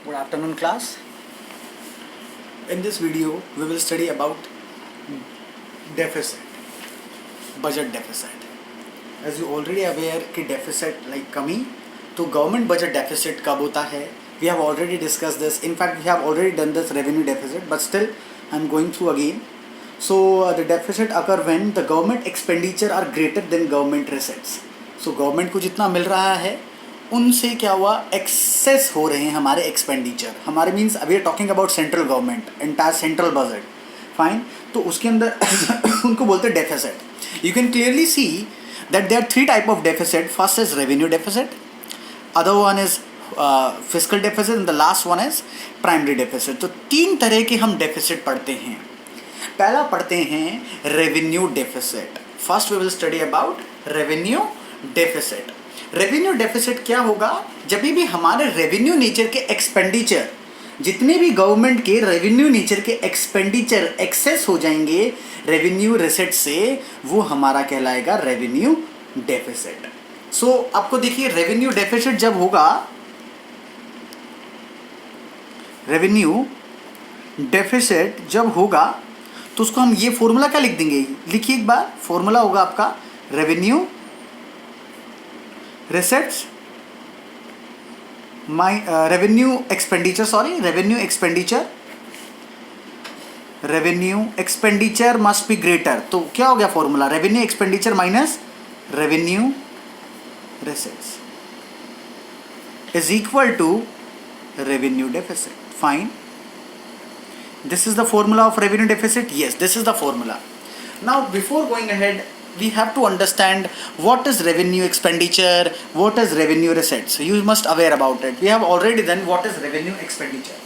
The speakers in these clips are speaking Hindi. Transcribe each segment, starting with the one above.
Good afternoon, class. In this video, we will study about deficit, budget deficit. As you already aware कि deficit like कमी, तो government budget deficit कब होता है? We have already discussed this. In fact, we have already done this revenue deficit, but still, I am going through again. So the deficit occur when the government expenditure are greater than government receipts. So government को जितना मिल रहा है उनसे क्या हुआ, एक्सेस हो रहे हैं हमारे एक्सपेंडिचर. हमारे मीन्स अभी are talking about central government, entire central budget. Fine. तो उसके अंदर उनको बोलते हैं deficit. You can clearly see that there are three type of deficit. First is revenue deficit, other one is fiscal deficit and the last one is primary deficit. तो तीन तरह के हम डेफिसिट पढ़ते हैं. पहला पढ़ते हैं revenue deficit. First we will study about revenue deficit. Revenue deficit क्या होगा? जब भी हमारे रेवेन्यू नेचर के एक्सपेंडिचर, जितने भी गवर्नमेंट के रेवेन्यू नेचर के एक्सपेंडिचर एक्सेस हो जाएंगे रेवेन्यू रिसिट से, वो हमारा कहलाएगा रेवेन्यू डेफिसिट. सो आपको देखिए, रेवेन्यू डेफिसिट जब होगा, रेवेन्यू डेफिसिट जब होगा तो उसको हम ये फॉर्मूला क्या लिख देंगे? लिखिए एक बार. फॉर्मूला होगा आपका revenue receipts revenue expenditure must be greater. तो क्या हो गया formula? Revenue expenditure minus revenue receipts is equal to revenue deficit. Fine. This is the formula of revenue deficit. Yes, this is the formula. Now before going ahead, we have to understand what is revenue expenditure, what is revenue receipts. You must aware about it. We have already done what is revenue expenditure.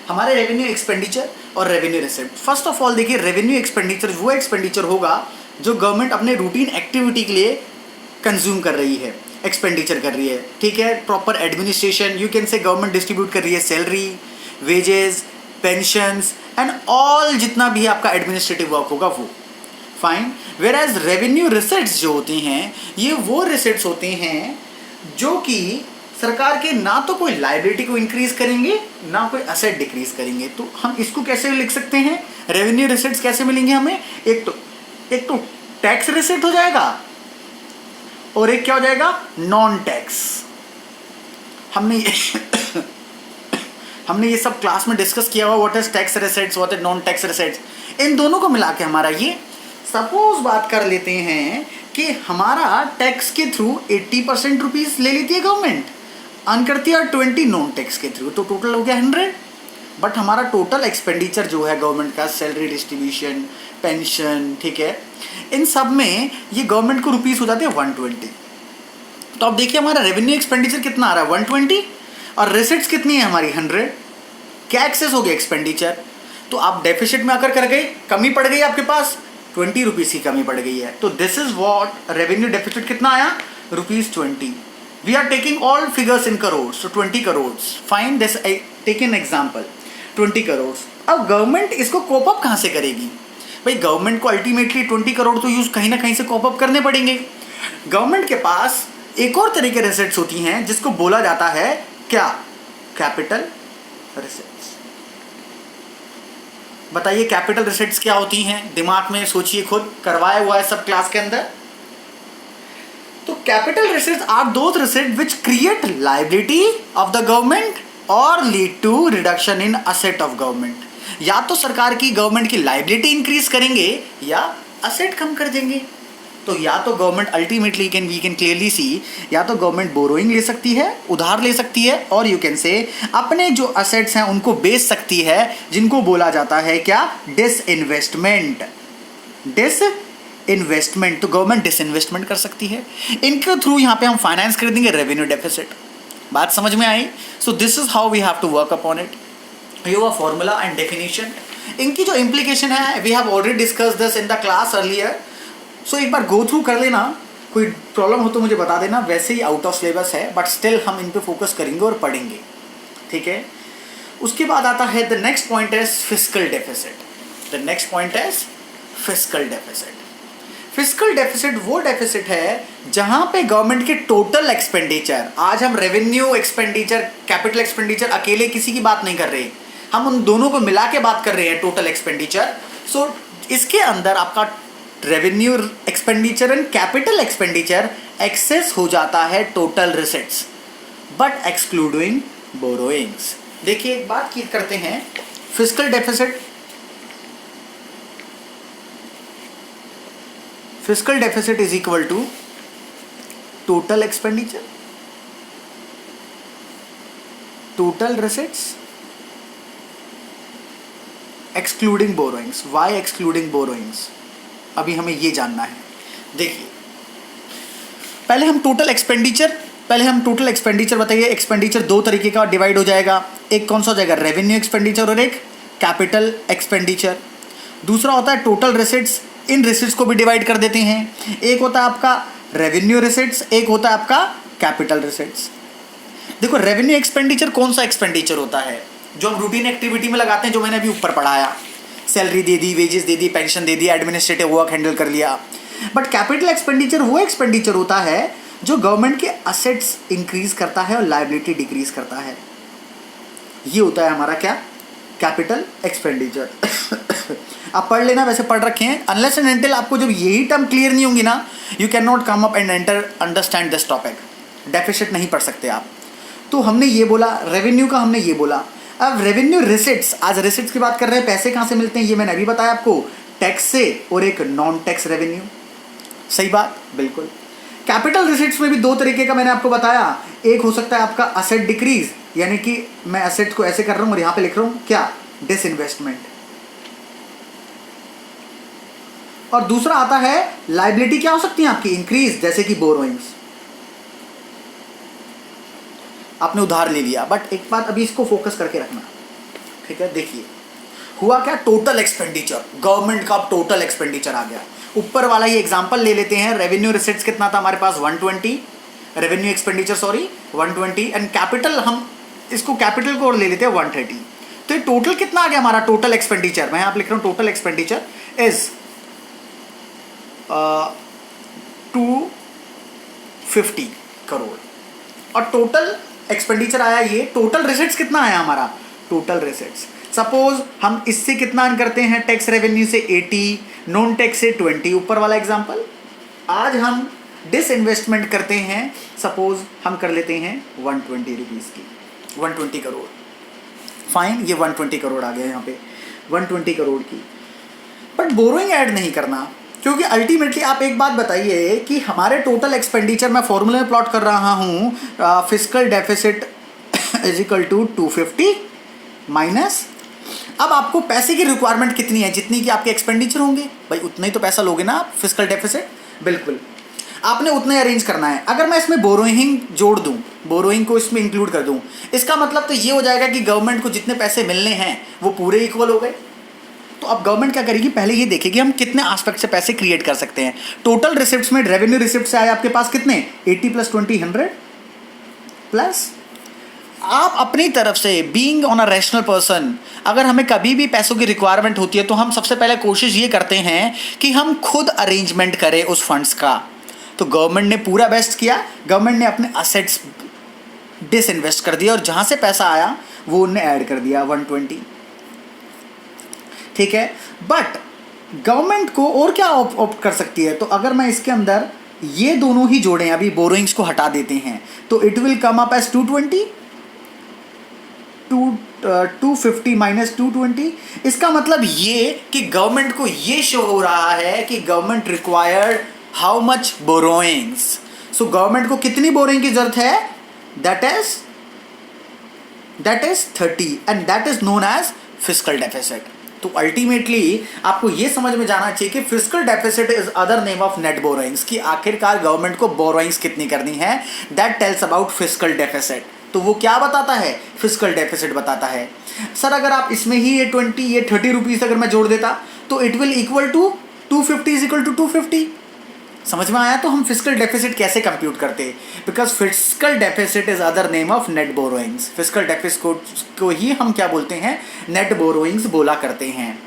हमारे रेवेन्यू एक्सपेंडिचर और revenue receipt. First of all देखिए, रेवेन्यू एक्सपेंडिचर वो एक्सपेंडिचर होगा जो गवर्नमेंट अपने रूटीन एक्टिविटी के लिए कंज्यूम कर रही है, एक्सपेंडिचर कर रही है. ठीक है, proper administration, you can say government distribute कर रही है salary, wages, pensions and all जितना भी आपका एडमिनिस्ट्रेटिव वर्क होगा वो. Fine. Whereas revenue receipts जो होती हैं, ये वो रिसिट्स होते हैं जो कि सरकार के ना तो कोई लायबिलिटी को इंक्रीज करेंगे ना कोई असेट डिक्रीज करेंगे. तो हम इसको कैसे लिख सकते हैं? रेवेन्यू रिसिट्स कैसे मिलेंगे हमें? एक तो टैक्स रिसिट हो जाएगा और एक क्या हो जाएगा? Non tax. हमने ये सब क्लास में डिस्कस किया हुआ. What is tax receipts, what is non tax receipts. इन दोनों को मिला के हमारा ये, सपोज बात कर लेते हैं कि हमारा टैक्स के थ्रू 80% रुपीज ले लेती है गवर्नमेंट, अर्न करती है 20 नॉन टैक्स के थ्रू, तो टोटल हो गया 100. बट हमारा टोटल एक्सपेंडिचर जो है गवर्नमेंट का, सैलरी डिस्ट्रीब्यूशन, पेंशन, ठीक है, इन सब में ये गवर्नमेंट को रुपीज हो जाते हैं 120. तो अब देखिए हमारा रेवेन्यू एक्सपेंडिचर कितना आ रहा है? 120. और रिसिट्स कितनी है हमारी? 100. क्या एक्सेस हो गया? एक्सपेंडिचर. तो आप डेफिसिट में आकर कर गए, कमी पड़ गई आपके पास, 20 रुपीज़ की कमी पड़ गई है. तो this is what revenue deficit कितना आया? ₹20. We are taking all figures in crore, so 20 crore. Fine. This I take an example, 20 crore. अब गवर्नमेंट इसको कोप अप कहाँ से करेगी? भाई गवर्नमेंट को अल्टीमेटली 20 करोड़ तो यूज कहीं ना कहीं से कोप अप करने पड़ेंगे. गवर्नमेंट के पास एक और तरह के रिसिट्स होती हैं जिसको बोला जाता है क्या? Capital receipts. बताइए कैपिटल रिसिट्स क्या होती हैं? दिमाग में सोचिए, खुद करवाया हुआ है सब क्लास के अंदर. तो capital receipts are those receipts which create liability of the government और lead to reduction in asset of government. या तो सरकार की, गवर्नमेंट की लायबिलिटी इंक्रीज करेंगे या असेट कम कर देंगे. तो या तो government ultimately we can clearly see, या तो गवर्नमेंट बोरोइंग ले सकती है, उधार ले सकती है, और यू कैन से अपने जो असेट्स हैं उनको बेच सकती है, जिनको बोला जाता है क्या? डिसइन्वेस्टमेंट. डिसइन्वेस्टमेंट. तो गवर्नमेंट डिसइन्वेस्टमेंट कर सकती है. इनके थ्रू यहाँ पे हम फाइनेंस कर देंगे रेवेन्यू डेफिसिट. बात समझ में आई? So this is how we have to work upon it. Your formula and definition. इनकी जो इम्प्लीकेशन है, we have already discuss this in the class earlier. So एक बार गो थ्रू कर लेना. कोई प्रॉब्लम हो तो मुझे बता देना. वैसे ही आउट ऑफ सिलेबस है, बट स्टिल हम इन पे फोकस करेंगे और पढ़ेंगे. ठीक है. उसके बाद आता है the next point is fiscal deficit. The next point is fiscal deficit. Fiscal deficit वो डेफिसिट है जहां पे गवर्नमेंट के टोटल एक्सपेंडिचर, आज हम रेवेन्यू एक्सपेंडिचर, कैपिटल एक्सपेंडिचर अकेले किसी की बात नहीं कर रहे, हम उन दोनों को मिला के बात कर रहे हैं, टोटल एक्सपेंडिचर। सो इसके अंदर आपका revenue expenditure and capital expenditure excess हो जाता है total receipts, but excluding borrowings. देखिए एक बात की करते हैं, fiscal deficit, fiscal deficit is equal to total expenditure, total receipts excluding borrowings. Why excluding borrowings, अभी हमें ये जानना है। देखिए पहले हम टोटल एक्सपेंडिचर बताइए। एक्सपेंडिचर दो तरीके का डिवाइड हो जाएगा, एक कौन सा हो जाएगा, रेवेन्यू एक्सपेंडिचर और एक कैपिटल एक्सपेंडिचर। दूसरा होता है टोटल रिसिट्स, इन रिसिट्स को भी डिवाइड कर देते हैं, एक होता है आपका रेवेन्यू रिसिट्स, एक होता है आपका कैपिटल रिसिट्स। देखो रेवेन्यू एक्सपेंडिचर कौन सा एक्सपेंडिचर होता है, जो हम रूटीन एक्टिविटी में लगाते हैं, जो मैंने अभी ऊपर पढ़ाया, सैलरी दे दी, वेजेस दे दी, पेंशन दे दी, एडमिनिस्ट्रेटिव वर्क हैंडल कर लिया। बट कैपिटल एक्सपेंडिचर वो एक्सपेंडिचर होता है जो गवर्नमेंट के असेट्स इंक्रीज करता है और लायबिलिटी डिक्रीज करता है। ये होता है हमारा क्या, कैपिटल एक्सपेंडिचर। आप पढ़ लेना, वैसे पढ़ रखे हैं। अनलेस एंड अनटिल आपको जब यही टर्म क्लियर नहीं होंगी ना, you can not come up and enter understand this topic. Deficit नहीं पढ़ सकते आप। तो हमने ये बोला रेवेन्यू का, हमने ये बोला। अब रेवेन्यू रिसिट्स, आज रिसिट्स की बात कर रहे हैं, पैसे कहाँ से मिलते हैं ये मैंने अभी बताया आपको, टैक्स से और एक नॉन टैक्स रेवेन्यू। सही बात, बिल्कुल। कैपिटल रिसिट्स में भी दो तरीके का मैंने आपको बताया, एक हो सकता है आपका असेट डिक्रीज, यानी कि मैं असेट को ऐसे कर रहा हूं और यहां पे लिख रहा हूं क्या, डिसइन्वेस्टमेंट। और दूसरा आता है लायबिलिटी, क्या हो सकती है आपकी, इंक्रीज, जैसे कि बोरोइंग्स। आपने उधार ले लिया, बट एक बात अभी इसको फोकस करके रखना, ठीक है। देखिए हुआ क्या, टोटल एक्सपेंडिचर, गवर्नमेंट का टोटल एक्सपेंडिचर आ गया। ऊपर वाला ये एग्जांपल ले लेते हैं, रेवेन्यू रिसिट्स कितना था हमारे पास, 120, revenue expenditure sorry 120, and capital, हम इसको कैपिटल को और ले लेते हैं 130। तो ये टोटल कितना आ गया हमारा, टोटल एक्सपेंडिचर, मैं यहाँ पे लिख रहा हूँ टोटल एक्सपेंडिचर इज 250 करोड़। और टोटल एक्सपेंडिचर आया ये, टोटल रिसिट्स कितना आया हमारा, टोटल रिसिट्स सपोज हम इससे कितना अर्न करते हैं, टैक्स रेवेन्यू से 80, नॉन टैक्स से 20, ऊपर वाला एग्जांपल। आज हम डिसइन्वेस्टमेंट करते हैं, सपोज हम कर लेते हैं 120 रुपीज़ की, 120 करोड़, फाइन, ये 120 करोड़ आ गया यहाँ पे, 120 करोड़ की। बट बोरोइंग ऐड नहीं करना, क्योंकि अल्टीमेटली आप एक बात बताइए कि हमारे टोटल एक्सपेंडिचर, मैं फॉर्मूले में प्लॉट कर रहा हूँ, fiscal deficit is equal to 250 minus, अब आपको पैसे की रिक्वायरमेंट कितनी है, जितनी कि आपके एक्सपेंडिचर होंगे, भाई उतना ही तो पैसा लोगे ना आप, फिस्कल डेफिसिट, बिल्कुल आपने उतना ही अरेंज करना है। अगर मैं इसमें बोरोइंग जोड़ दूं, बोरोइंग को इसमें इंक्लूड कर दूं, इसका मतलब तो ये हो जाएगा कि गवर्नमेंट को जितने पैसे मिलने हैं वो पूरे इक्वल हो गए। तो अब गवर्नमेंट क्या करेगी, पहले ये देखेगी हम कितने एस्पेक्ट से पैसे क्रिएट कर सकते हैं। टोटल रिसिप्ट्स में रेवेन्यू रिसिप्ट से आए आपके पास कितने, 80 + 20 100, प्लस आप अपनी तरफ से being on a rational person, अगर हमें कभी भी पैसों की रिक्वायरमेंट होती है तो हम सबसे पहले कोशिश ये करते हैं कि हम खुद अरेंजमेंट करें उस फंड्स का। तो गवर्नमेंट ने पूरा बेस्ट किया, गवर्नमेंट ने अपने असेट्स डिसइन्वेस्ट कर दिया और जहाँ से पैसा आया वो उन्हें ऐड कर दिया 120, ठीक है। बट गवर्नमेंट को और क्या ऑप्ट कर सकती है, तो अगर मैं इसके अंदर ये दोनों ही जोड़ें, अभी बोरोइंग्स को हटा देते हैं, तो it will come up as 220, 250 minus 220। इसका मतलब ये कि गवर्नमेंट को ये शो हो रहा है कि government required how much borrowings. So government को कितनी बोरोइंग की जरूरत है, that is 30, and that is known as fiscal deficit. तो अल्टीमेटली आपको ये समझ में जाना चाहिए कि fiscal deficit is other name of net borrowings, कि आखिरकार गवर्नमेंट को बोरोइंग्स कितनी करनी है, that tells about fiscal deficit. तो वो क्या बताता है, फिस्कल डेफिसिट बताता है। सर अगर आप इसमें ही ये 20, ये 30 रुपीज़ अगर मैं जोड़ देता तो it will equal to 250 is equal to 250। समझ में आया। तो हम फिस्कल डेफिसिट कैसे कंप्यूट करते, because fiscal deficit is other name of net borrowings. Fiscal deficit को ही हम क्या बोलते हैं, नेट बोरोइंग्स बोला करते हैं।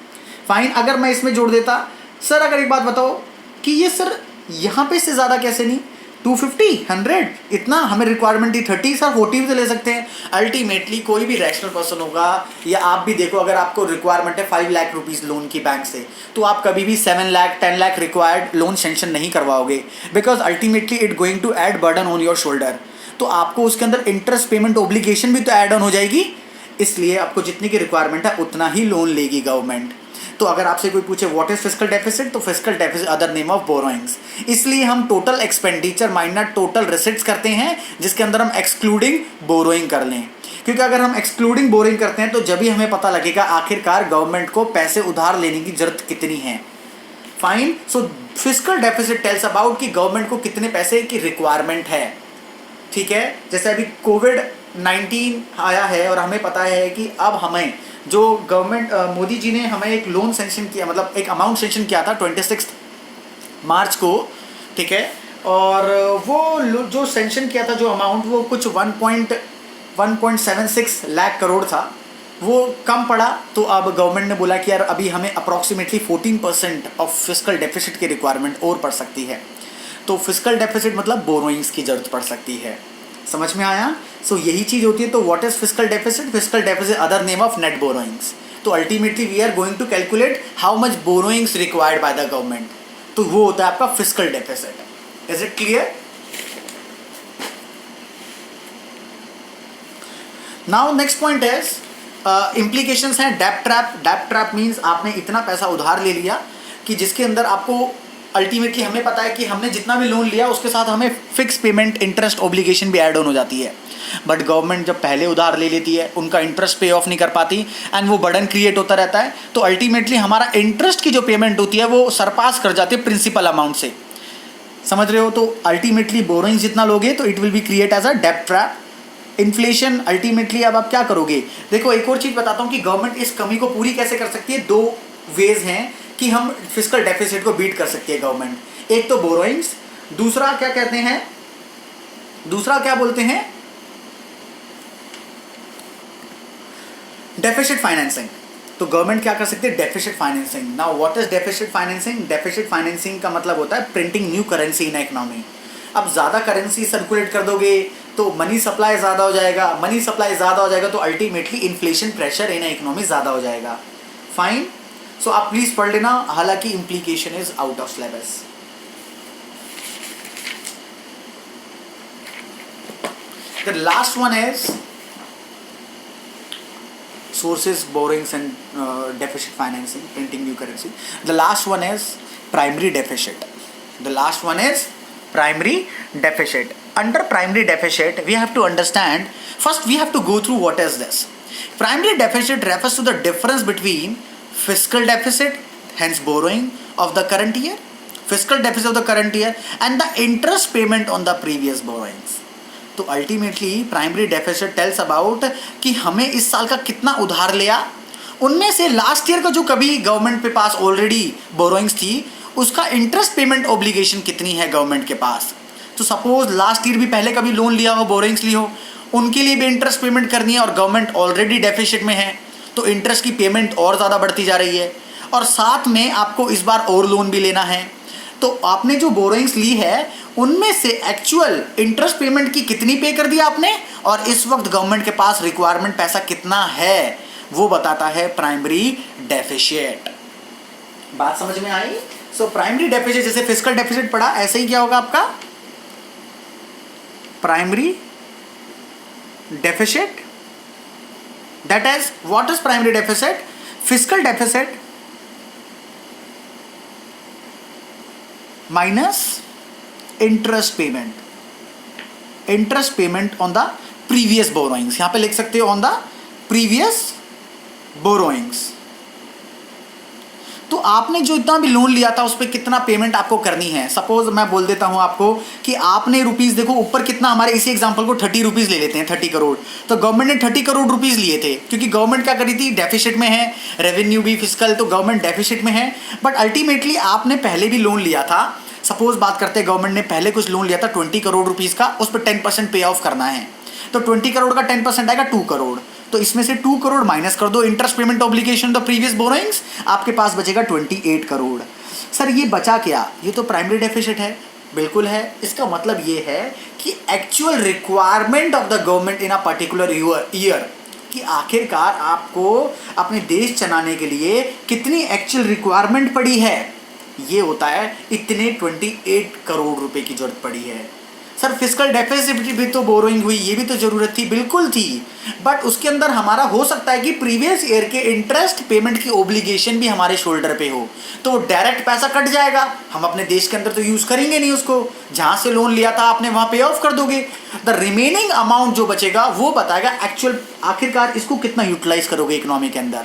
फाइन, अगर मैं इसमें जोड़ देता, सर अगर एक बात बताओ, कि ये सर यहाँ पे इससे ज़्यादा कैसे नहीं, 250, 100 इतना हमें रिक्वायरमेंट थी, 30 सर 40 भी तो ले सकते हैं। अल्टीमेटली कोई भी रैशनल पर्सन होगा, या आप भी देखो, अगर आपको रिक्वायरमेंट है 5 लाख रुपीज़ लोन की बैंक से, तो आप कभी भी 7 lakh 10 lakh required loan sanction नहीं करवाओगे, because ultimately it going to add burden on your shoulder. तो आपको उसके अंदर इंटरेस्ट पेमेंट ओब्लिगेशन भी तो ऐड ऑन हो जाएगी, इसलिए आपको जितनी की रिक्वायरमेंट है उतना ही लोन लेगी गवर्नमेंट। तो अगर आपसे कोई पूछे व्हाट इज फिस्कल डेफिसिट, तो fiscal deficit other name of borrowings. इसलिए हम total expenditure minus total receipts करते हैं, जिसके अंदर हम एक्सक्लूडिंग बोरोइंग कर लें, क्योंकि अगर हम एक्सक्लूडिंग बोरोइंग करते हैं तो जब भी हमें पता लगेगा आखिरकार गवर्नमेंट को पैसे उधार लेने की जरूरत कितनी है। Fine. So fiscal deficit tells about कि गवर्नमेंट को कितने पैसे की रिक्वायरमेंट है। ठीक है, जैसे अभी कोविड-19 आया है और हमें पता है कि अब हमें जो गवर्नमेंट मोदी जी ने हमें एक लोन सेंक्शन किया, मतलब एक अमाउंट सेंक्शन किया था 26 मार्च को। ठीक है, और वो जो सेंक्शन किया था जो अमाउंट, वो कुछ 1.76 लाख करोड़ था, वो कम पड़ा। तो अब गवर्नमेंट ने बोला कि यार अभी हमें अप्रॉक्सीमेटली 14% ऑफ फिस्कल डेफिसिट की रिक्वायरमेंट और पड़ सकती है। तो फिस्कल डेफिसिट मतलब बोरोइंग्स की जरूरत पड़ सकती है। समझ में आया? सो यही चीज़ होती है। तो what is fiscal deficit? Fiscal deficit other name of net borrowings. तो ultimately we are going to calculate how much borrowings required by the government, तो वो होता है आपका fiscal deficit. Is it clear? Now next point is implications हैं डेब्ट ट्रैप। डेब्ट ट्रैप मीन्स आपने इतना पैसा उधार ले लिया कि जिसके अंदर आपको अल्टीमेटली हमें पता है कि हमने जितना भी लोन लिया उसके साथ हमें फिक्स पेमेंट इंटरेस्ट ऑब्लिगेशन भी ऐड ऑन हो जाती है। बट गवर्नमेंट जब पहले उधार ले लेती है, उनका इंटरेस्ट पे ऑफ नहीं कर पाती एंड वो बर्डन क्रिएट होता रहता है, तो अल्टीमेटली हमारा इंटरेस्ट की जो पेमेंट होती है वो सरपास कर जाती है प्रिंसिपल अमाउंट से। समझ रहे हो? तो अल्टीमेटली बोरोइंग जितना लोगे तो it will be create as a डेब्ट ट्रैप। इन्फ्लेशन अल्टीमेटली अब आप क्या करोगे? देखो एक और चीज़ बताता हूँ कि गवर्नमेंट इस कमी को पूरी कैसे कर सकती है। दो वेज हैं कि हम फिस्कल डेफिसिट को बीट कर सकती है गवर्नमेंट। एक तो बोरोइंग्स, दूसरा क्या कहते हैं, दूसरा क्या बोलते हैं, डेफिसिट फाइनेंसिंग। तो गवर्नमेंट क्या कर सकती है? Deficit financing. Now what is deficit financing? Deficit financing का मतलब होता है printing new currency in economy. अब ज़्यादा करेंसी सर्कुलेट कर दोगे तो मनी सप्लाई ज़्यादा हो जाएगा, मनी सप्लाई ज़्यादा हो जाएगा तो ultimately inflation pressure in economy ज़्यादा हो जाएगा। फाइन। सो आप प्लीज़ पढ़ लेना, हालांकि implication is out of syllabus. The last one is sources, borrowings and deficit financing, printing new currency. The last one is primary deficit. The last one is primary deficit. Under primary deficit, we have to understand, first we have to go through what is this. Primary deficit refers to the difference between fiscal deficit, hence borrowing of the current year, fiscal deficit of the current year, and the interest payment on the previous borrowings. तो ultimately primary deficit tells about कि हमें इस साल का कितना उधार लिया, उनमें से लास्ट ईयर का जो कभी गवर्नमेंट के पास ऑलरेडी बोरोइंग्स थी उसका इंटरेस्ट पेमेंट ऑब्लिगेशन कितनी है गवर्नमेंट के पास। तो सपोज लास्ट ईयर भी पहले कभी लोन लिया हो, बोरोइंग्स ली हो, उनके लिए भी इंटरेस्ट पेमेंट करनी है और गवर्नमेंट ऑलरेडी डेफिसिट में है, तो इंटरेस्ट की पेमेंट और ज़्यादा बढ़ती जा रही है और साथ में आपको इस बार और लोन भी लेना है। तो आपने जो बोरोइंग्स ली है उनमें से एक्चुअल इंटरेस्ट पेमेंट की कितनी पे कर दिया आपने और इस वक्त गवर्नमेंट के पास रिक्वायरमेंट पैसा कितना है, वो बताता है प्राइमरी डेफिसिट। बात समझ में आई? सो प्राइमरी डेफिसिट, जैसे फिस्कल डेफिसिट पढ़ा, ऐसे ही क्या होगा आपका primary deficit. That is what is primary deficit? Fiscal deficit minus interest payment, interest payment on the previous borrowings. यहां पे लिख सकते हो ऑन द प्रीवियस बोरोइंग्स। तो आपने जो इतना भी लोन लिया था उस पर कितना पेमेंट आपको करनी है। सपोज मैं बोल देता हूं आपको कि आपने रुपीस, देखो ऊपर कितना, हमारे इसी एग्जांपल को 30 रुपीस ले लेते हैं, 30 करोड़। तो गवर्नमेंट ने 30 करोड़ रुपीस लिए थे क्योंकि गवर्नमेंट क्या करी थी, डेफिसिट में है, रेवेन्यू भी फिस्कल, तो गवर्नमेंट डेफिसिट में है। बट अल्टीमेटली आपने पहले भी लोन लिया था, सपोज बात करते हैं गवर्नमेंट ने पहले कुछ लोन लिया था 20 करोड़ रुपीस का, उस पर 10% पे ऑफ करना है। तो 20 करोड़ का 10% आएगा 2 करोड़। तो इसमें से 2 करोड़ माइनस कर दो interest payment obligation the previous borrowings, आपके पास बचेगा 28 करोड़। सर ये बचा क्या, ये तो प्राइमरी डेफिसिट है। बिल्कुल है। इसका मतलब ये है कि actual requirement of the government in a particular year, कि आखिरकार आपको अपने देश चलाने के लिए कितनी एक्चुअल रिक्वायरमेंट पड़ी है, ये होता है इतने 28 करोड़ रुपए की जरूरत पड़ी है। सर फिस्कल डेफिसिट की भी तो बोरोइंग हुई, ये भी तो जरूरत थी, बिल्कुल थी, बट उसके अंदर हमारा हो सकता है कि प्रीवियस ईयर के इंटरेस्ट पेमेंट की ओब्लिगेशन भी हमारे शोल्डर पे हो, तो डायरेक्ट पैसा कट जाएगा, हम अपने देश के अंदर तो यूज करेंगे नहीं उसको, जहां से लोन लिया था आपने वहां पे ऑफ कर दोगे। द रिमेनिंग अमाउंट जो बचेगा वो बताएगा एक्चुअल आखिरकार इसको कितना यूटिलाइज करोगे इकोनॉमी के अंदर।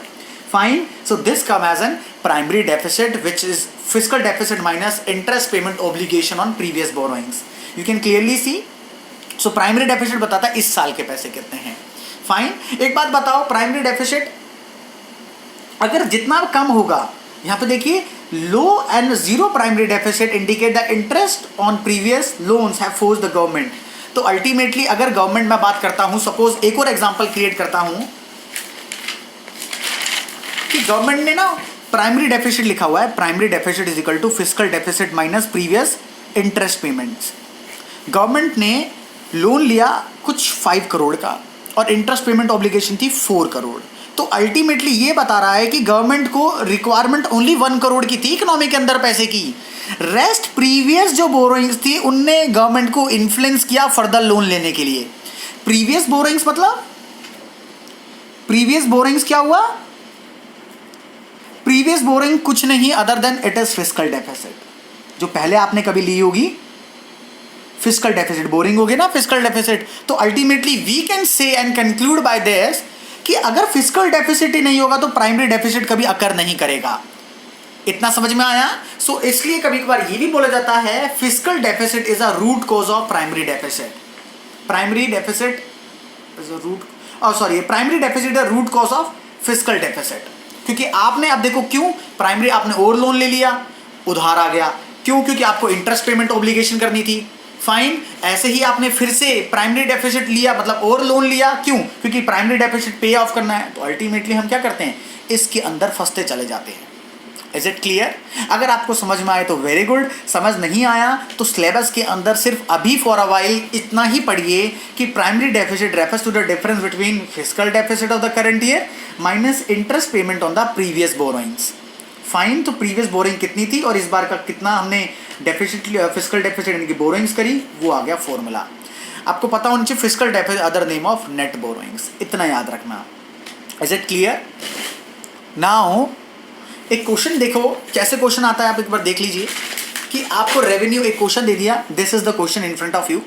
Fine, so this come as an primary deficit which is fiscal deficit minus interest payment obligation on previous borrowings. You can clearly see. So primary deficit बताता है इस साल के पैसे कितने हैं। फाइन, एक बात बताओ, प्राइमरी डेफिसिट अगर जितना कम होगा, यहां पे देखिए low and zero primary deficit indicate the interest on previous loans have forced the government. तो अल्टीमेटली अगर गवर्नमेंट में बात करता हूं, सपोज एक और एग्जांपल क्रिएट करता हूं कि गवर्नमेंट ने ना प्राइमरी डेफिसिट लिखा हुआ है, primary deficit is equal to fiscal deficit minus previous interest payments. Government ने लोन लिया कुछ 5 करोड़ का और इंटरेस्ट पेमेंट ऑब्लिगेशन थी 4 करोड़, तो अल्टीमेटली ये बता रहा है कि गवर्नमेंट को रिक्वायरमेंट ओनली 1 करोड़ की थी इकोनॉमी के अंदर पैसे की, रेस्ट प्रीवियस जो बोरोइंग्स थी उनने गवर्नमेंट को इन्फ्लुएंस किया फर्दर लोन लेने के लिए। प्रीवियस बोरोइंग्स मतलब प्रीवियस बोरोइंग्स क्या हुआ, प्रीवियस बोरोइंग कुछ नहीं other than it is fiscal deficit, जो पहले आपने कभी ली होगी फिस्कल डेफिसिट, बोरिंग हो गया ना फिस्कल डेफिसिट। तो ultimately we can say and conclude by this कि अगर फिस्कल डेफिसिट ही नहीं होगा तो प्राइमरी डेफिसिट कभी अकर नहीं करेगा। इतना समझ में आया? सो इसलिए कभी कभार ये भी बोला जाता है fiscal deficit is a root cause of primary deficit. Primary deficit is a root sorry primary deficit is a root cause of fiscal deficit, क्योंकि आपने अब देखो क्यों प्राइमरी आपने और लोन ले लिया, उधार आ गया, क्यों? क्योंकि आपको इंटरेस्ट पेमेंट ऑब्लिगेशन करनी थी। फाइन, ऐसे ही आपने फिर से प्राइमरी डेफिसिट लिया, मतलब और लोन लिया, क्यों? क्योंकि प्राइमरी डेफिसिट पे ऑफ करना है। तो अल्टीमेटली हम क्या करते हैं, इसके अंदर फंसते चले जाते हैं। Is it clear? अगर आपको समझ में आए तो वेरी गुड, समझ नहीं आया तो सिलेबस के अंदर सिर्फ अभी फॉर अ वाइल इतना ही पढ़िए कि primary deficit refers to the difference between fiscal deficit of the current year minus interest payment on the previous borrowings. Fine, तो प्रीवियस बोरिंग कितनी थी और इस बार का कितना हमने डेफिसिट फिस्कल डेफिसिट यानी कि बोरोइंग्स करी, वो आ गया फॉर्मूला। आपको पता होना चाहिए fiscal deficit other name of net borrowings, इतना याद रखना। Is it clear? नाउ एक क्वेश्चन देखो कैसे क्वेश्चन आता है, आप एक बार देख लीजिए कि आपको रेवेन्यू एक क्वेश्चन दे दिया, this is the question in front of you,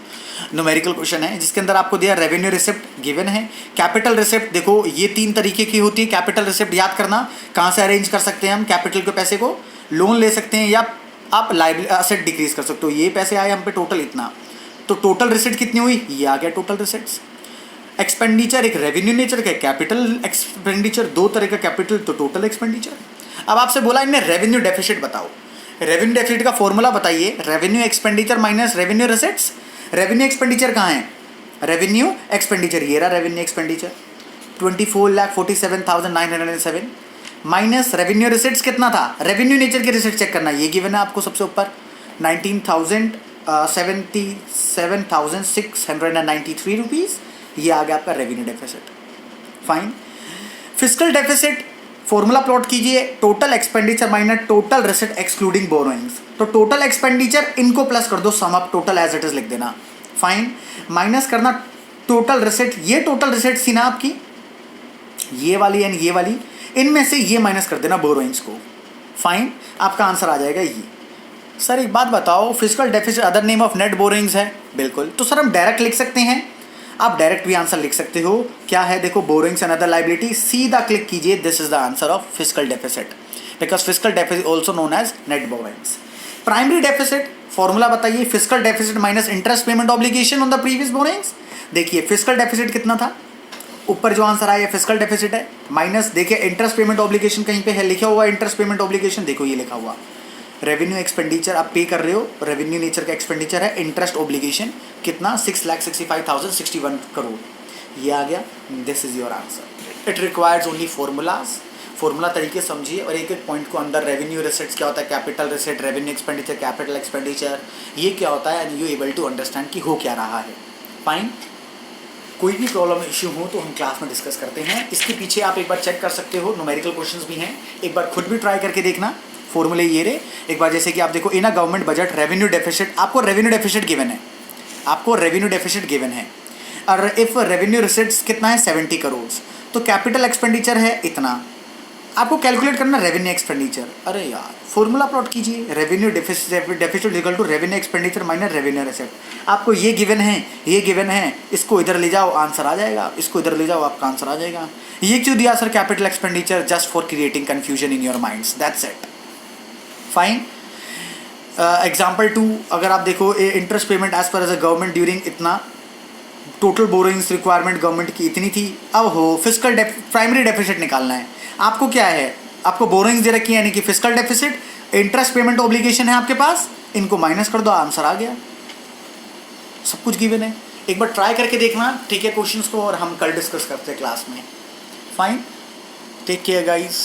numerical question है जिसके अंदर आपको दिया रेवेन्यू रिसिप्ट गिवन है, कैपिटल रिसिप्ट। देखो ये 3 तरीके की होती है कैपिटल रिसिप्ट, याद करना कहाँ से अरेंज कर सकते हैं हम कैपिटल के पैसे को, लोन ले सकते हैं या आप लाइबिलिटी असेट डिक्रीज कर सकते हो। ये पैसे आए हम पे टोटल इतना, तो टोटल रिसिप्ट कितनी हुई, ये आ गया टोटल रिसिप्ट्स। एक्सपेंडिचर एक रेवेन्यू नेचर का, कैपिटल एक्सपेंडिचर 2 तरह का, कैपिटल तो टोटल एक्सपेंडिचर। अब आपसे बोला इनमें रेवेन्यू डेफिसिट बताओ, रेवेन्यू डेफिसिट का फॉर्मूला बताइए, revenue expenditure minus revenue receipts. Revenue expenditure कहाँ है, रेवेन्यू एक्सपेंडिचर ये रहा revenue expenditure 24,47,907 minus revenue receipts कितना था, रेवेन्यू नेचर की रिसिप्ट चेक करना, ये गिवन है आपको सबसे ऊपर 19,77,693 रुपीज़, ये आ गया आपका revenue deficit. Fine, fiscal deficit formula plot कीजिए, total expenditure minus total receipt excluding borrowings. तो टोटल एक्सपेंडिचर इनको प्लस कर दो, sum up total as it is लिख देना। फाइन, माइनस करना टोटल रिसिप्ट, ये टोटल रिसिप्ट थी ना आपकी, ये वाली एंड ये वाली, इनमें से ये माइनस कर देना बोरोइंग्स को। फाइन, आपका आंसर आ जाएगा ये। सर एक बात बताओ, fiscal deficit other name of net borrowings है, बिल्कुल, तो सर हम डायरेक्ट लिख सकते हैं, आप डायरेक्ट भी आंसर लिख सकते हो। क्या है देखो, बोरोइंग्स एंड अदर लायबिलिटी, सीधा क्लिक कीजिए, this is the answer of fiscal deficit, because fiscal deficit also known as net borrowings. Primary deficit formula बताइए, fiscal deficit minus interest payment obligation on the previous borrowings. देखिए फिस्कल डेफिसिट कितना था, ऊपर जो आंसर आया फिस्कल डेफिसिट है, माइनस देखिए इंटरेस्ट पेमेंट ऑब्लिगेशन कहीं पे है लिखा हुआ, इंटरेस्ट पेमेंट ऑब्लिगेशन देखो ये लिखा हुआ, रेवेन्यू एक्सपेंडिचर आप पे कर रहे हो, रेवेन्यू नेचर का एक्सपेंडिचर है, इंटरेस्ट ऑब्लिगेशन कितना 6,65,061 करोड़, ये आ गया, this is your answer. It requires only formulas, formula तरीके समझिए और एक एक पॉइंट को अंदर रेवेन्यू रिसिट्स क्या होता है, capital receipt, revenue expenditure, capital expenditure, ये क्या होता है, and you able to understand कि हो क्या रहा है। फाइन। कोई भी प्रॉब्लम इश्यू हो तो हम क्लास में डिस्कस करते हैं। इसके पीछे आप एक बार चेक कर सकते हो, न्यूमेरिकल क्वेश्चंस भी हैं, एक बार खुद भी ट्राई करके देखना। फॉर्मूले ये रहे, एक बार जैसे कि आप देखो in a government budget revenue deficit, आपको रेवेन्यू डेफिसिट गिवन है, आपको रेवेन्यू डेफिसिट गिवन है, और इफ रेवेन्यू रिसिट्स कितना है 70 करोड़, तो कैपिटल एक्सपेंडिचर है इतना, आपको कैलकुलेट करना रेवेन्यू एक्सपेंडिचर। अरे यार फॉर्मूला प्लॉट कीजिए, revenue deficit equal to revenue expenditure minus revenue receipt. आपको ये गिवन है, ये गिवन है, इसको इधर ले जाओ आंसर आ जाएगा, इसको इधर ले जाओ आपका आंसर आ जाएगा। ये क्यों दिया sir capital expenditure? Just for creating confusion in your minds, that's it. Fine. Example 2 अगर आप देखो, interest payment as per as a government during इतना, टोटल बोरोइंग्स रिक्वायरमेंट गवर्नमेंट की इतनी थी, अब हो फिस्कल प्राइमरी डेफिसिट निकालना है। आपको क्या है, आपको बोरोइंग्स दे रखी है यानी कि fiscal deficit, interest payment obligation है आपके पास, इनको माइनस कर दो, आंसर आ गया, सब कुछ गिवन है। एक बार ट्राई करके देखना, ठीक है, क्वेश्चंस को, और हम कल डिस्कस करते हैं क्लास में। Fine, take care guys.